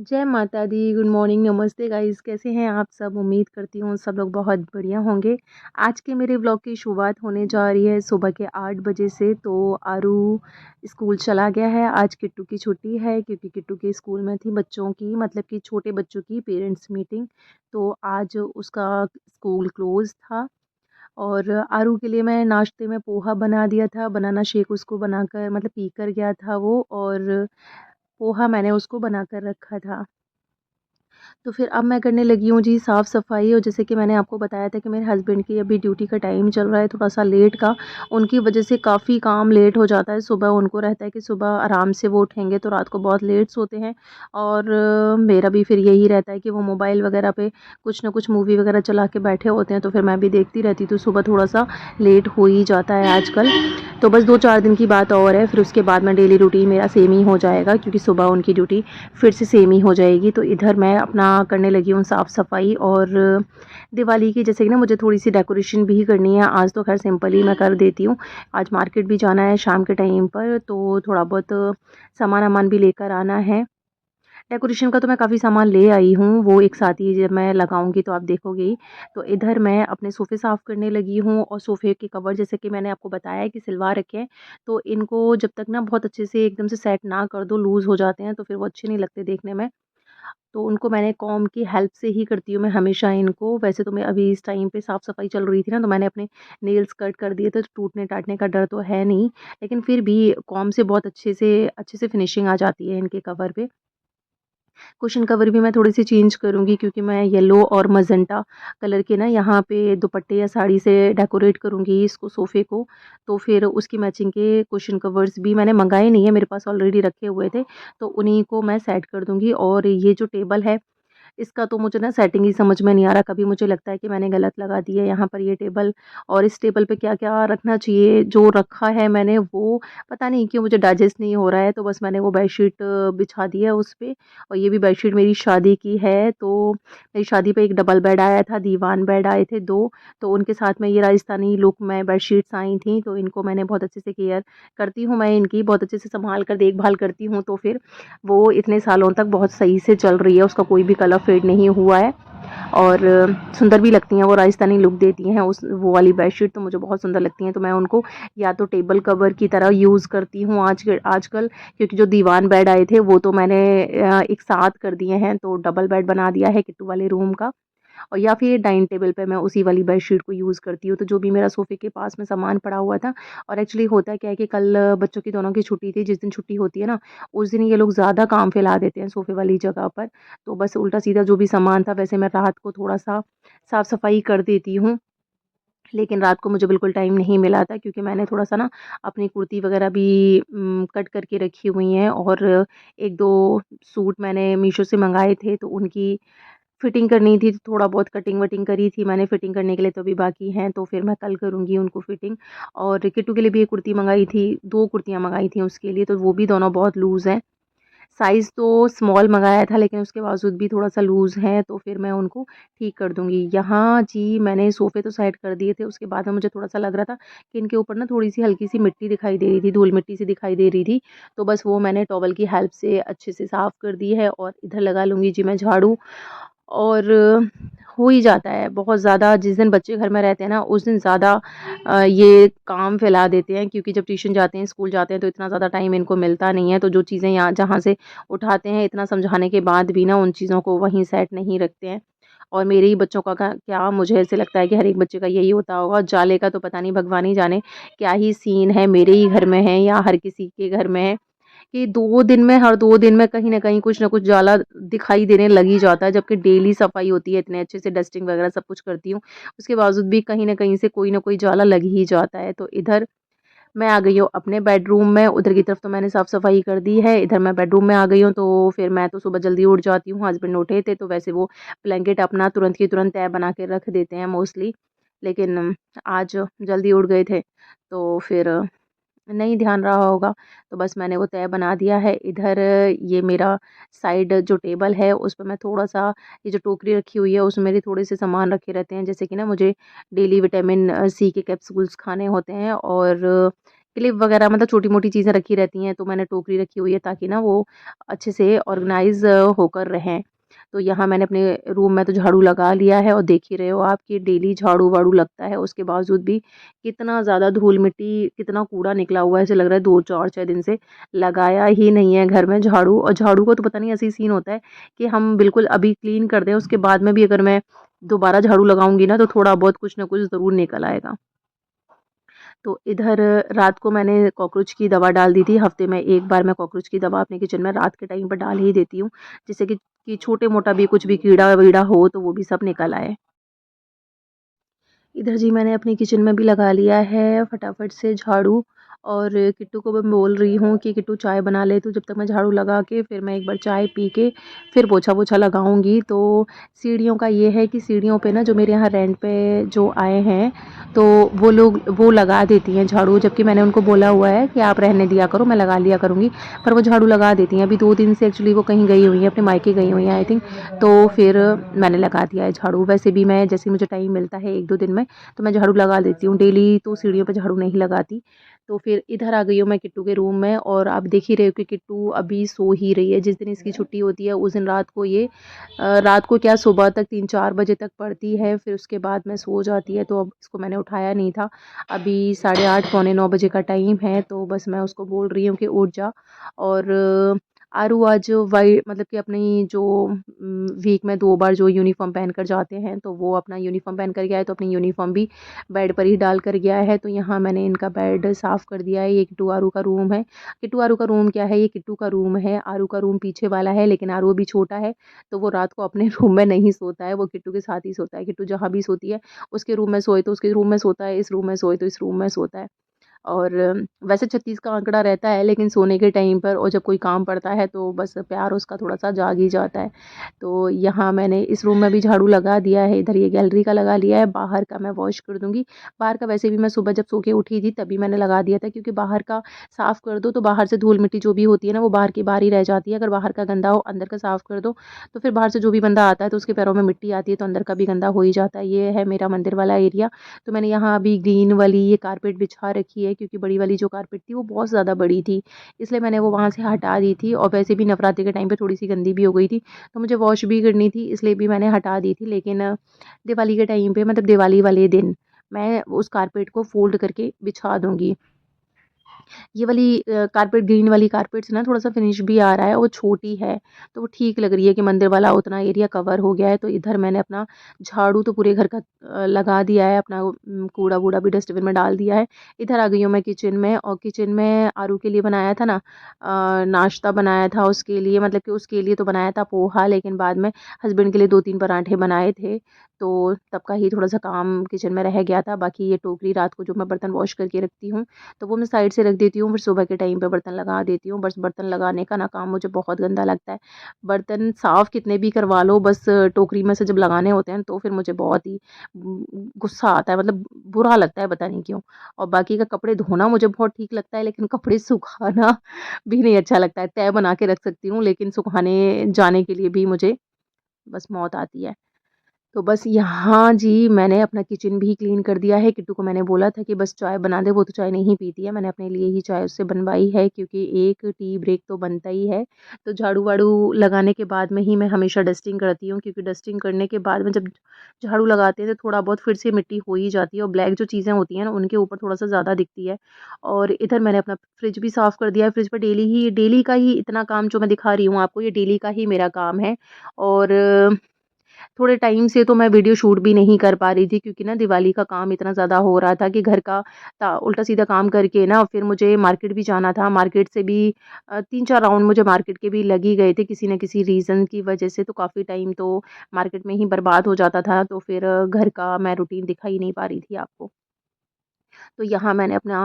जय माता दी, good morning, नमस्ते गाइस, कैसे हैं आप सब? उम्मीद करती हूँ सब लोग बहुत बढ़िया होंगे। आज के मेरे व्लॉग की शुरुआत होने जा रही है सुबह के 8 बजे से। तो आरू स्कूल चला गया है। आज किट्टू की छुट्टी है क्योंकि किट्टू के स्कूल में थी बच्चों की, मतलब कि छोटे बच्चों की पेरेंट्स मीटिंग। तो आज उसका स्कूल क्लोज था। और आरू के लिए मैं नाश्ते में पोहा बना दिया था, बनाना शेक उसको बनाकर मतलब पी कर गया था वो, और पोहा मैंने उसको बनाकर रखा था। तो फिर अब मैं करने लगी हूँ जी साफ़-सफ़ाई। और जैसे कि मैंने आपको बताया था कि मेरे हस्बैंड की अभी ड्यूटी का टाइम चल रहा है थोड़ा-सा लेट का। उनकी वजह से काफ़ी काम लेट हो जाता है। सुबह उनको रहता है कि सुबह आराम से वो उठेंगे तो रात को बहुत लेट सोते हैं। और मेरा भी फिर यही रहता है कि वो मोबाइल वग़ैरह पे कुछ ना कुछ मूवी वग़ैरह चला के बैठे होते हैं, तो फिर मैं भी देखती रहती हूँ, तो सुबह थोड़ा-सा लेट हो ही जाता है आजकल। तो बस 2-4 दिन की बात और है, फिर उसके बाद में डेली रूटीन मेरा सेम ही हो जाएगा क्योंकि सुबह उनकी ड्यूटी फिर से सेम ही हो जाएगी। तो इधर मैं अपना करने लगी हूँ साफ़-सफ़ाई। और दिवाली की जैसे कि ना मुझे थोड़ी-सी डेकोरेशन भी करनी है। आज तो ख़ैर सिंपल ही मैं कर देती हूँ। आज मार्केट भी जाना है शाम के टाइम पर, तो थोड़ा बहुत सामान-वामान भी लेकर आना है। डेकोरेशन का तो मैं काफ़ी सामान ले आई हूँ, वो एक साथ ही जब मैं लगाऊँगी तो आप देखोगे ही। तो इधर मैं अपने सोफ़े साफ़ करने लगी हूँ, और सोफ़े के कवर जैसे कि मैंने आपको बताया है कि सिलवा रखे हैं। तो इनको जब तक ना बहुत अच्छे से एकदम से सेट ना कर दो, लूज़ हो जाते हैं, तो फिर वो अच्छे नहीं लगते देखने में। तो उनको मैंने कॉम्ब की हेल्प से ही करती हूँ मैं हमेशा इनको। वैसे तो मैं अभी इस टाइम पे साफ़-सफ़ाई चल रही थी ना, तो मैंने अपने नेल्स कट कर दिए थे, तो टूटने-टाटने का डर तो है नहीं। लेकिन फिर भी कॉम्ब से बहुत अच्छे से फिनिशिंग आ जाती है इनके कवर पे। कुशन कवर भी मैं थोड़ी-सी चेंज करूँगी क्योंकि मैं येलो और मजेंटा कलर के ना यहाँ पे दुपट्टे या साड़ी से डेकोरेट करूँगी इसको सोफ़े को। तो फिर उसकी मैचिंग के कुशन कवर्स भी मैंने मँगाए नहीं है, मेरे पास ऑलरेडी रखे हुए थे, तो उन्हीं को मैं सेट कर दूँगी। और ये जो टेबल है, इसका तो मुझे ना सेटिंग ही समझ में नहीं आ रहा। कभी मुझे लगता है कि मैंने गलत लगा दी है यहाँ पर ये टेबल, और इस टेबल पे क्या-क्या रखना चाहिए, जो रखा है मैंने वो पता नहीं क्यों मुझे डाइजेस्ट नहीं हो रहा है। तो बस मैंने वो बेडशीट बिछा दी है उस पे। और ये भी बेडशीट मेरी शादी की है। तो मेरी शादी पे एक डबल बेड आया था, दीवान बेड आए थे 2, तो उनके साथ में ये राजस्थानी लुक में बेडशीट्स आई थी। तो इनको मैंने बहुत अच्छे से केयर करती हूँ, मैं इनकी बहुत अच्छे से सँभाल कर देखभाल करती हूँ। तो फिर वो इतने सालों तक बहुत सही से चल रही है, उसका कोई भी कलर फेड नहीं हुआ है। और सुंदर भी लगती हैं, वो राजस्थानी लुक देती हैं उस वो वाली बेडशीट, तो मुझे बहुत सुंदर लगती हैं। तो मैं उनको या तो टेबल कवर की तरह यूज़ करती हूँ आजकल, क्योंकि जो दीवान बेड आए थे वो तो मैंने एक साथ कर दिए हैं, तो डबल बेड बना दिया है किट्टू वाले रूम का। और या फिर डाइनिंग टेबल पे मैं उसी वाली बेडशीट को यूज़ करती हूँ। तो जो भी मेरा सोफ़े के पास में सामान पड़ा हुआ था, और एक्चुअली होता क्या है कि कल बच्चों की दोनों की छुट्टी थी, जिस दिन छुट्टी होती है ना, उस दिन ये लोग ज़्यादा काम फैला देते हैं सोफ़े वाली जगह पर। तो बस उल्टा-सीधा जो भी सामान था, वैसे मैं रात को थोड़ा-सा साफ-सफाई कर देती हूँ। लेकिन रात को मुझे बिल्कुल टाइम नहीं मिला था क्योंकि मैंने थोड़ा-सा ना अपनी कुर्ती वग़ैरह भी कट करके रखी हुई हैं, और 1-2 सूट मैंने मीशो से मँगाए थे, तो उनकी फिटिंग करनी थी। तो थोड़ा बहुत कटिंग-वटिंग करी थी मैंने, फिटिंग करने के लिए तो अभी बाकी हैं, तो फिर मैं कल करूँगी उनको फिटिंग। और किट्टू के लिए भी एक कुर्ती मँगाई थी, 2 कुर्तियाँ मँगाई थी उसके लिए, तो वो भी दोनों बहुत लूज़ हैं। साइज़ तो स्मॉल मँगाया था, लेकिन उसके बावजूद भी थोड़ा-सा लूज़ है, तो फिर मैं उनको ठीक कर दूँगी। यहाँ जी मैंने सोफ़े तो साइड कर दिए थे, उसके बाद में मुझे थोड़ा-सा लग रहा था कि इनके ऊपर ना थोड़ी-सी हल्की-सी मिट्टी दिखाई दे रही थी, धूल-मिट्टी सी दिखाई दे रही थी। तो बस वो मैंने टॉवल की हेल्प से अच्छे से साफ़ कर दी है, और इधर लगा लूँगी जी मैं झाड़ू। और हो ही जाता है बहुत ज़्यादा। जिस दिन बच्चे घर में रहते हैं ना, उस दिन ज़्यादा ये काम फैला देते हैं, क्योंकि जब ट्यूशन जाते हैं, स्कूल जाते हैं, तो इतना ज़्यादा टाइम इनको मिलता नहीं है। तो जो चीज़ें यहाँ जहाँ से उठाते हैं, इतना समझाने के बाद भी ना उन चीज़ों को वहीं सेट नहीं रखते हैं। और मेरे ही बच्चों का क्या, मुझे ऐसे लगता है कि हर एक बच्चे का यही होता होगा। जाले का तो पता नहीं, भगवान ही जाने क्या ही सीन है, मेरे ही घर में है या हर किसी के घर में है, कि 2 दिन में, हर 2 दिन में कहीं न कहीं कुछ न कुछ जाला दिखाई देने लग ही जाता है, जबकि डेली सफाई होती है, इतने अच्छे से डस्टिंग वगैरह सब कुछ करती हूँ। उसके बावजूद भी कहीं न कहीं से कोई न कोई जाला लग ही जाता है। तो इधर मैं आ गई हूँ अपने बेडरूम में, उधर की तरफ तो मैंने साफ-सफाई कर दी है, इधर मैं बेडरूम में आ गई हूँ। तो फिर मैं तो सुबह जल्दी उठ जाती हूँ, हस्बैंड उठे थे, तो वैसे वो ब्लैंकेट अपना तुरंत की तुरंत तह बना के रख देते हैं मोस्टली। लेकिन आज जल्दी उठ गए थे, तो फिर नहीं ध्यान रहा होगा, तो बस मैंने वो तय बना दिया है। इधर ये मेरा साइड जो टेबल है, उस पे मैं थोड़ा-सा, ये जो टोकरी रखी हुई है उसमें मेरे थोड़े से सामान रखे रहते हैं, जैसे कि ना मुझे डेली विटामिन सी के कैप्सूल्स खाने होते हैं, और क्लिप वगैरह मतलब छोटी-मोटी चीज़ें रखी रहती हैं, तो मैंने टोकरी रखी हुई है ताकि ना वो अच्छे से ऑर्गनाइज़ होकर रहें। तो यहाँ मैंने अपने रूम में तो झाड़ू लगा लिया है और देख ही रहे हो आप कि डेली झाड़ू-वाड़ू लगता है, उसके बावजूद भी कितना ज़्यादा धूल-मिट्टी, कितना कूड़ा निकला हुआ है, ऐसे लग रहा है 2, 4, 6 दिन से लगाया ही नहीं है घर में झाड़ू। और झाड़ू का तो पता नहीं ऐसे ही सीन होता है कि हम बिल्कुल अभी क्लीन कर दें, उसके बाद में भी अगर मैं दोबारा झाड़ू लगाऊँगी ना, तो थोड़ा बहुत कुछ ना कुछ ज़रूर निकल आएगा। तो इधर रात को मैंने कॉकरोच की दवा डाल दी थी। हफ्ते में 1 बार मैं कॉकरोच की दवा अपने किचन में रात के टाइम पर डाल ही देती हूँ, जिससे कि छोटे-मोटा भी कुछ भी कीड़ा-वीड़ा हो तो वो भी सब निकल आए। इधर जी मैंने अपनी किचन में भी लगा लिया है फटाफट से झाड़ू, और किट्टू को मैं बोल रही हूँ कि किट्टू चाय बना ले, तो जब तक मैं झाड़ू लगा के फिर मैं एक बार चाय पी के फिर पोछा-वोछा लगाऊँगी। तो सीढ़ियों का ये है कि सीढ़ियों पे ना जो मेरे यहाँ रेंट पे जो आए हैं, तो वो लोग वो लगा देती हैं झाड़ू, जबकि मैंने उनको बोला हुआ है कि आप रहने दिया करो, मैं लगा लिया करूँगी, पर वो झाड़ू लगा देती हैं। अभी 2 दिन से एक्चुअली वो कहीं गई हुई हैं, अपने मायके गई हुई हैं आई थिंक, तो फिर मैंने लगा दिया है झाड़ू। वैसे भी मैं जैसे ही मुझे टाइम मिलता है 1-2 दिन में, तो मैं झाड़ू लगा देती हूँ, डेली तो सीढ़ियों पे झाड़ू नहीं लगाती। तो फिर इधर आ गई हूँ मैं किट्टू के रूम में, और आप देख ही रहे हो कि किट्टू अभी सो ही रही है। जिस दिन इसकी छुट्टी होती है उस दिन रात को ये रात को क्या सुबह तक 3-4 बजे तक पढ़ती है, फिर उसके बाद में सो जाती है। तो अब इसको मैंने उठाया नहीं था। अभी 8:30 पौने 9 बजे का टाइम है, तो बस मैं उसको बोल रही हूँ कि उठ जा। और आरू आज वाई मतलब कि अपनी जो वीक में 2 बार जो यूनिफ़ॉर्म पहन कर जाते हैं, तो वो अपना यूनिफ़ॉर्म पहन कर गया है, तो अपनी यूनिफ़ॉर्म भी बेड पर ही डाल कर गया है। तो यहाँ मैंने इनका बेड साफ़ कर दिया है। ये किट्टू आरू का रूम है। किट्टू आरू का रूम क्या है, ये किट्टू का रूम है। आरू का रूम पीछे वाला है, लेकिन आरू अभी छोटा है, तो वो रात को अपने रूम में नहीं सोता है, वो किट्टू के साथ ही सोता है। किट्टू जहाँ भी सोती है, उसके रूम में सोए तो उसके रूम में सोता है, इस रूम में सोए तो इस रूम में सोता है। और वैसे 36 का आंकड़ा रहता है, लेकिन सोने के टाइम पर और जब कोई काम पड़ता है तो बस प्यार उसका थोड़ा-सा जाग ही जाता है। तो यहाँ मैंने इस रूम में भी झाड़ू लगा दिया है, इधर ये गैलरी का लगा लिया है, बाहर का मैं वॉश कर दूँगी। बाहर का वैसे भी मैं सुबह जब सो के उठी थी तभी मैंने लगा दिया था, क्योंकि बाहर का साफ़ कर दो तो बाहर से धूल-मिट्टी जो भी होती है ना, वो बाहर की बाहर ही रह जाती है। अगर बाहर का गंदा हो, अंदर का साफ़ कर दो, तो फिर बाहर से जो भी बंदा आता है तो उसके पैरों में मिट्टी आती है, तो अंदर का भी गंदा हो ही जाता है। ये है मेरा मंदिर वाला एरिया। तो मैंने यहाँ अभी ग्रीन वाली ये कारपेट बिछा रखी है, क्योंकि बड़ी वाली जो कारपेट थी वो बहुत ज़्यादा बड़ी थी, इसलिए मैंने वो वहाँ से हटा दी थी। और वैसे भी नवरात्रि के टाइम पे थोड़ी-सी गंदी भी हो गई थी, तो मुझे वॉश भी करनी थी, इसलिए भी मैंने हटा दी थी। लेकिन दिवाली के टाइम पे मतलब दिवाली वाले दिन मैं उस कारपेट को फ़ोल्ड करके बिछा दूँगी। ये वाली कारपेट ग्रीन वाली कारपेट से ना थोड़ा-सा फिनिश भी आ रहा है, वो छोटी है, तो वो ठीक लग रही है कि मंदिर वाला उतना एरिया कवर हो गया है। तो इधर मैंने अपना झाड़ू तो पूरे घर का लगा दिया है, अपना कूड़ा-वूड़ा भी डस्टबिन में डाल दिया है। इधर आ गई हूँ मैं किचन में, और किचन में आरू के लिए बनाया था ना नाश्ता बनाया था उसके लिए, मतलब कि उसके लिए तो बनाया था पोहा, लेकिन बाद में हस्बैंड के लिए 2-3 पराठे बनाए थे, तो तब का ही थोड़ा-सा काम किचन में रह गया था। बाकी ये टोकरी रात को जो मैं बर्तन वॉश करके रखती हूँ, तो वो मैं साइड से रख देती हूँ, फिर सुबह के टाइम पे बर्तन लगा देती हूँ। बस बर्तन लगाने का ना काम मुझे बहुत गंदा लगता है। बर्तन साफ़ कितने भी करवा लो, बस टोकरी में से जब लगाने होते हैं तो फिर मुझे बहुत ही गुस्सा आता है, मतलब बुरा लगता है, पता नहीं क्यों। और बाकी का कपड़े धोना मुझे बहुत ठीक लगता है, लेकिन कपड़े सुखाना भी नहीं अच्छा लगता है। तह बना के रख सकती हूँ, लेकिन सुखाने जाने के लिए भी मुझे बस मौत आती है। तो बस यहाँ जी मैंने अपना किचन भी क्लीन कर दिया है। किट्टू को मैंने बोला था कि बस चाय बना दे, वो तो चाय नहीं पीती है। मैंने अपने लिए ही चाय उससे बनवाई है, क्योंकि एक टी ब्रेक तो बनता ही है। तो झाड़ू-वाड़ू लगाने के बाद में ही मैं हमेशा डस्टिंग करती हूँ, क्योंकि डस्टिंग करने के बाद में जब झाड़ू लगाते हैं तो थोड़ा बहुत फिर से मिट्टी हो ही जाती है, और ब्लैक जो चीज़ें होती हैं ना उनके ऊपर थोड़ा-सा ज़्यादा दिखती है। और इधर मैंने अपना फ्रिज भी साफ़ कर दिया है। फ्रिज पे डेली का ही इतना काम जो मैं दिखा रही हूँ आपको, ये डेली का ही मेरा काम है। और थोड़े टाइम से तो मैं वीडियो शूट भी नहीं कर पा रही थी, क्योंकि ना दिवाली का काम इतना ज़्यादा हो रहा था कि घर का उल्टा-सीधा काम करके ना फिर मुझे मार्केट भी जाना था। मार्केट से भी 3-4 राउंड मुझे मार्केट के भी लग ही गए थे किसी न किसी रीज़न की वजह से, तो काफ़ी टाइम तो मार्केट में ही बर्बाद हो जाता था। तो फिर घर का मैं रूटीन दिखा ही नहीं पा रही थी आपको। तो यहाँ मैंने अपना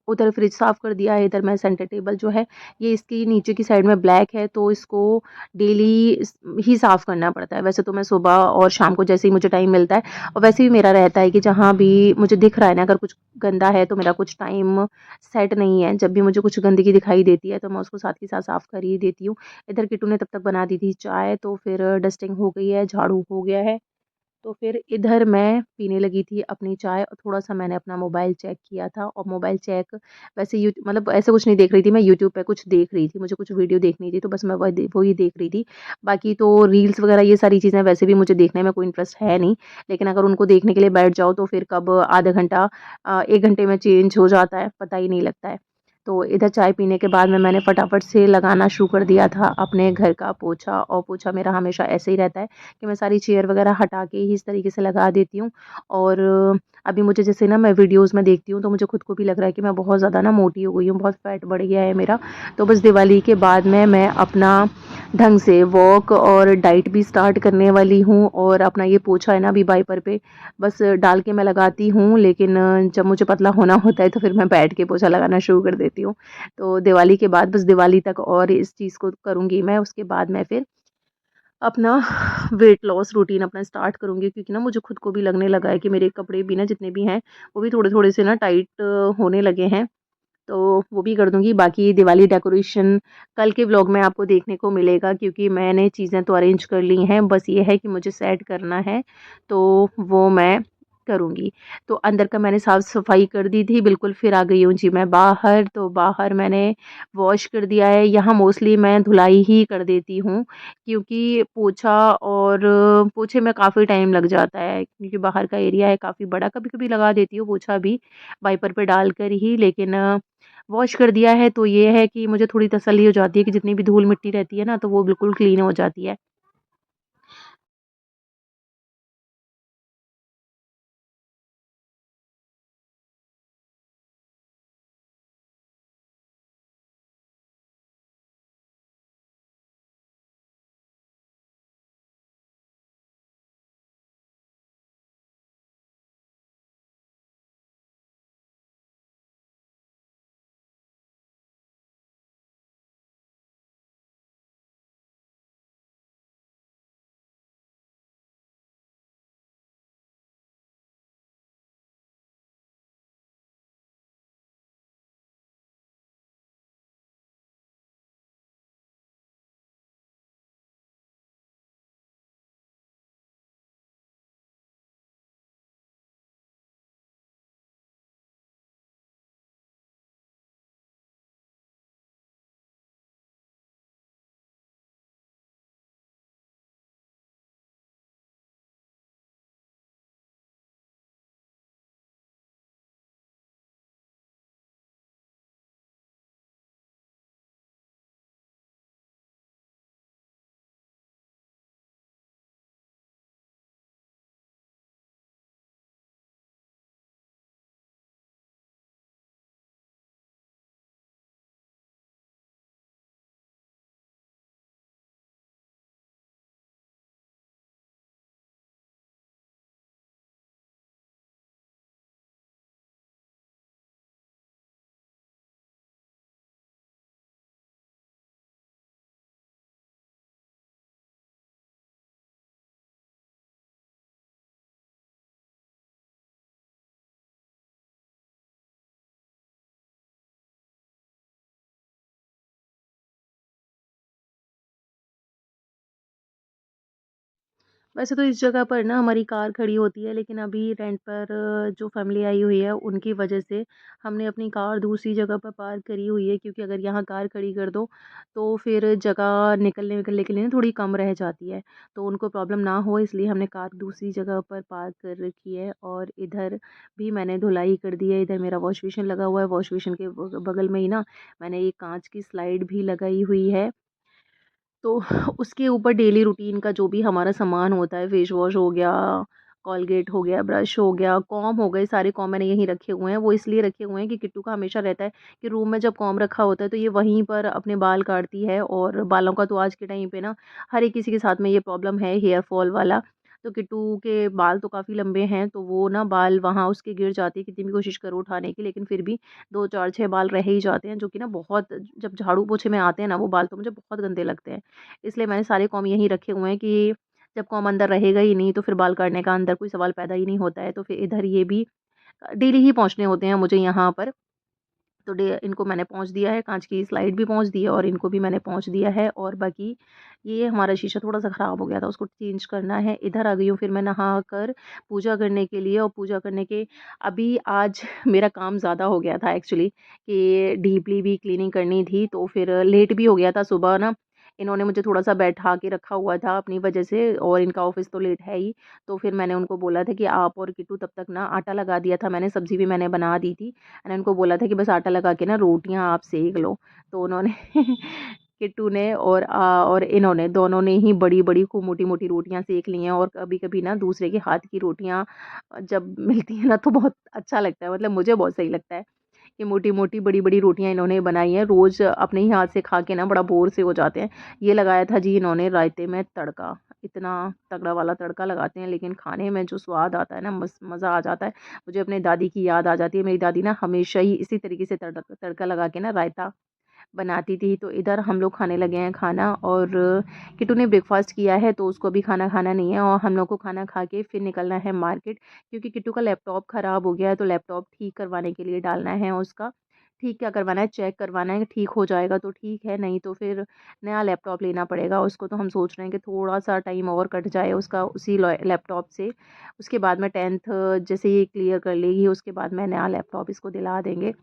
उधर फ्रिज साफ़ कर दिया है, इधर मैं सेंटर टेबल जो है, ये इसकी नीचे की साइड में ब्लैक है, तो इसको डेली ही साफ़ करना पड़ता है। वैसे तो मैं सुबह और शाम को जैसे ही मुझे टाइम मिलता है, और वैसे भी मेरा रहता है कि जहाँ भी मुझे दिख रहा है ना अगर कुछ गंदा है, तो मेरा कुछ टाइम सेट नहीं है। जब भी मुझे कुछ गंदगी दिखाई देती है, तो मैं उसको साथ के साथ साफ़ कर ही देती हूँ। इधर किट्टू ने तब तक बना दी थी चाय, तो फिर डस्टिंग हो गई है, झाड़ू हो गया है। तो फिर इधर मैं पीने लगी थी अपनी चाय और थोड़ा-सा मैंने अपना मोबाइल चेक किया था और मोबाइल चेक वैसे मतलब ऐसे कुछ नहीं देख रही थी, मैं यूट्यूब पे कुछ देख रही थी, मुझे कुछ वीडियो देखनी थी तो बस मैं वही देख रही थी। बाकी तो रील्स वगैरह ये सारी चीज़ें वैसे भी मुझे देखने में कोई इंटरेस्ट है नहीं, लेकिन अगर उनको देखने के लिए बैठ जाओ तो फिर कब आधा घंटा 1 घंटे में चेंज हो जाता है, पता ही नहीं लगता है। तो इधर चाय पीने के बाद में मैंने फटाफट से लगाना शुरू कर दिया था अपने घर का पोछा और पोछा मेरा हमेशा ऐसे ही रहता है कि मैं सारी चेयर वगैरह हटा के ही इस तरीके से लगा देती हूँ। और अभी मुझे जैसे ना मैं वीडियोज़ में देखती हूँ तो मुझे खुद को भी लग रहा है कि मैं बहुत ज़्यादा ना मोटी हो गई हूँ, बहुत फैट बढ़ गया है मेरा। तो बस दिवाली के बाद में मैं अपना ढंग से वॉक और डाइट भी स्टार्ट करने वाली हूँ और अपना ये पोछा है ना अभी वाइपर पे बस डाल के मैं लगाती हूँ, लेकिन जब मुझे पतला होना होता है तो फिर मैं बैठ के पोछा लगाना शुरू कर देती हूँ। तो दिवाली के बाद बस दिवाली तक और इस चीज़ को करूँगी मैं, उसके बाद मैं फिर अपना वेट लॉस रूटीन अपना स्टार्ट करूँगी, क्योंकि ना मुझे खुद को भी लगने लगा है कि मेरे कपड़े भी ना जितने भी हैं वो भी थोड़े-थोड़े से ना टाइट होने लगे हैं। तो वो भी कर दूँगी। बाकी दिवाली डेकोरेशन कल के व्लॉग में आपको देखने को मिलेगा, क्योंकि मैंने चीज़ें तो अरेंज कर ली हैं, बस ये है कि मुझे सेट करना है, तो वो मैं करूँगी। तो अंदर का मैंने साफ-सफाई कर दी थी बिल्कुल, फिर आ गई हूँ जी मैं बाहर, तो बाहर मैंने वॉश कर दिया है। यहाँ मोस्टली मैं धुलाई ही कर देती हूँ, क्योंकि पोछा और पोछे में काफ़ी टाइम लग जाता है, क्योंकि बाहर का एरिया है काफ़ी बड़ा। कभी-कभी लगा देती हूँ पोछा भी वाइपर पे डालकर ही, लेकिन वॉश कर दिया है तो ये है कि मुझे थोड़ी तसल्ली हो जाती है कि जितनी भी धूल-मिट्टी रहती है ना, तो वो बिल्कुल क्लीन हो जाती है। वैसे तो इस जगह पर ना हमारी कार खड़ी होती है, लेकिन अभी रेंट पर जो फैमिली आई हुई है उनकी वजह से हमने अपनी कार दूसरी जगह पर पार्क करी हुई है, क्योंकि अगर यहाँ कार खड़ी कर दो तो फिर जगह निकलने विकलने के लिए ना थोड़ी कम रह जाती है, तो उनको प्रॉब्लम ना हो इसलिए हमने कार दूसरी जगह पर पार्क कर रखी है। और इधर भी मैंने धुलाई कर दी है, इधर मेरा वॉश बेसिन लगा हुआ है, वॉश बेसिन के बगल में ही ना मैंने ये कांच की स्लाइड भी लगाई हुई है। तो उसके ऊपर डेली रूटीन का जो भी हमारा सामान होता है, फेस वॉश हो गया, कोलगेट हो गया, ब्रश हो गया, कॉम्ब हो गए, सारे कॉम्ब मैंने यहीं रखे हुए हैं। वो इसलिए रखे हुए हैं कि किट्टू का हमेशा रहता है कि रूम में जब कॉम्ब रखा होता है तो ये वहीं पर अपने बाल काटती है, और बालों का तो आज के टाइम पे ना हर एक किसी के साथ में ये प्रॉब्लम है, हेयर फॉल वाला। तो किट्टू के बाल तो काफ़ी लंबे हैं, तो वो ना बाल वहाँ उसके गिर जाते हैं, कितनी भी कोशिश करो उठाने की, लेकिन फिर भी 2, 4, 6 बाल रह ही जाते हैं, जो कि ना बहुत, जब झाड़ू पोछे में आते हैं ना वो बाल तो मुझे बहुत गंदे लगते हैं। इसलिए मैंने सारे कॉम्ब यहीं रखे हुए हैं कि जब कॉम्ब अंदर रहेगा ही नहीं तो फिर बाल काटने का अंदर कोई सवाल पैदा ही नहीं होता है। तो फिर इधर ये भी डेली ही पहुँचने होते हैं मुझे यहाँ पर। तो इनको मैंने पहुँच दिया है, कांच की स्लाइड भी पहुँच दी है और इनको भी मैंने पहुँच दिया है। और बाकी ये हमारा शीशा थोड़ा-सा ख़राब हो गया था, उसको चेंज करना है। इधर आ गई हूँ फिर मैं नहा कर पूजा करने के लिए, और पूजा करने के अभी आज मेरा काम ज़्यादा हो गया था एक्चुअली, कि डीपली भी क्लीनिंग करनी थी, तो फिर लेट भी हो गया था सुबह ना। इन्होंने मुझे थोड़ा-सा बैठा के रखा हुआ था अपनी वजह से, और इनका ऑफ़िस तो लेट है ही। तो फिर मैंने उनको बोला था कि आप और किट्टू तब तक ना, आटा लगा दिया था मैंने, सब्ज़ी भी मैंने बना दी थी। मैंने उनको बोला था कि बस आटा लगा के ना रोटियाँ आप सेक लो। तो उन्होंने किट्टू ने और इन्होंने दोनों ने ही बड़ी-बड़ी खूब मोटी-मोटी रोटियाँ सेक ली हैं। और कभी-कभी ना दूसरे के हाथ की रोटियाँ जब मिलती हैं ना, तो बहुत अच्छा लगता है, मतलब मुझे बहुत सही लगता है। ये मोटी-मोटी, बड़ी-बड़ी रोटियाँ इन्होंने बनाई हैं। रोज़ अपने ही हाथ से खा के ना बड़ा बोर से हो जाते हैं। ये लगाया था जी इन्होंने रायते में तड़का, इतना तगड़ा वाला तड़का लगाते हैं, लेकिन खाने में जो स्वाद आता है ना, मज़ा आ जाता है। मुझे अपनी दादी की याद आ जाती है। मेरी दादी ना हमेशा ही इसी तरीके से तड़का लगा के ना रायता बनाती थी। तो इधर हम लोग खाने लगे हैं खाना, और किट्टू ने ब्रेकफ़ास्ट किया है, तो उसको अभी खाना खाना नहीं है, और हम लोग को खाना खा के फिर निकलना है मार्केट, क्योंकि किट्टू का लैपटॉप ख़राब हो गया है, तो लैपटॉप ठीक करवाने के लिए डालना है उसका। ठीक क्या करवाना है, चेक करवाना है, ठीक हो जाएगा तो ठीक है, नहीं तो फिर नया लैपटॉप लेना पड़ेगा उसको। तो हम सोच रहे हैं कि थोड़ा-सा टाइम और कट जाए उसका उसी लैपटॉप से। उसके बाद में 10th जैसे ये क्लियर कर लेगी, उसके बाद में नया लैपटॉप इसको दिला देंगे।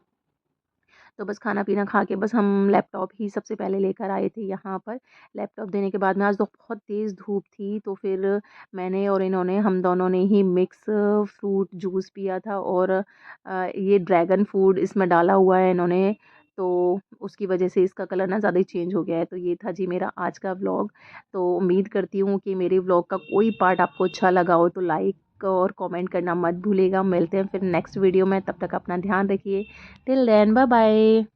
तो बस खाना-पीना खा के बस हम लैपटॉप ही सबसे पहले लेकर आए थे यहाँ पर। लैपटॉप देने के बाद में आज तो बहुत तेज़ धूप थी, तो फिर मैंने और इन्होंने, हम दोनों ने ही मिक्स फ्रूट जूस पिया था, और ये ड्रैगन फ्रूट इसमें डाला हुआ है इन्होंने, तो उसकी वजह से इसका कलर ना ज़्यादा ही चेंज हो गया है। तो ये था जी मेरा आज का व्लॉग। तो उम्मीद करती हूँ कि मेरे व्लॉग का कोई पार्ट आपको अच्छा लगा हो, तो लाइक और कमेंट करना मत भूलिएगा। मिलते हैं फिर नेक्स्ट वीडियो में, तब तक अपना ध्यान रखिए। Till then bye bye.